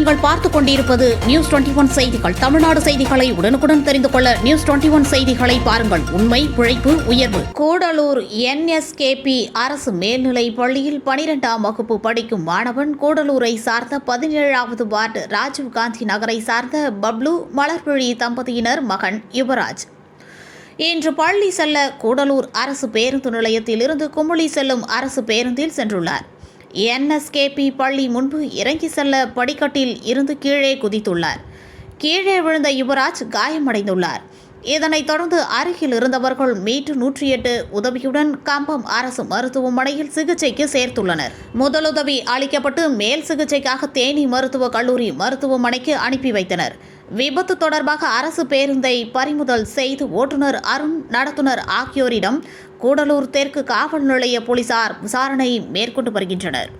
நீங்கள் பார்த்துக் கொண்டிருப்பது நியூஸ் 21 செய்திகள். தமிழ்நாடு செய்திகளை உடனுக்குடன் தெரிந்து கொள்ள நியூஸ் 21 செய்திகளை பாருங்கள். உண்மை, உழைப்பு, உயர்வு. கூடலூர் NSKP அரசு மேல்நிலைப் பள்ளியில் 12ஆம் வகுப்பு படிக்கும் மாணவன் கூடலூரை சார்ந்த 17வது வார்டு ராஜீவ்காந்தி நகரை சார்ந்த பப்ளு மலர்விழி தம்பதியினர் மகன் யுவராஜ் இன்று பள்ளி செல்ல கூடலூர் அரசு பேருந்து நிலையத்தில் இருந்து குமுளி செல்லும் அரசு பேருந்தில் சென்றுள்ளார். NSKP பள்ளி முன்பு இறங்கி செல்ல படிக்கட்டில் இருந்து கீழே குதித்துள்ளார். கீழே விழுந்த யுவராஜ் காயமடைந்துள்ளார். இதனைத் தொடர்ந்து அருகில் இருந்தவர்கள் மீட்டு 108 உதவியுடன் கம்பம் அரசு மருத்துவமனையில் சிகிச்சைக்கு சேர்த்துள்ளனர். முதலுதவி அளிக்கப்பட்டு மேல் சிகிச்சைக்காக தேனி மருத்துவக் கல்லூரி மருத்துவமனைக்கு அனுப்பி வைத்தனர். விபத்து தொடர்பாக அரசு பேருந்தை பறிமுதல் செய்து ஓட்டுநர் அருண், நடத்துனர் ஆகியோரிடம் கூடலூர் தெற்கு காவல் நிலைய போலீசார் விசாரணை மேற்கொண்டு வருகின்றனர்.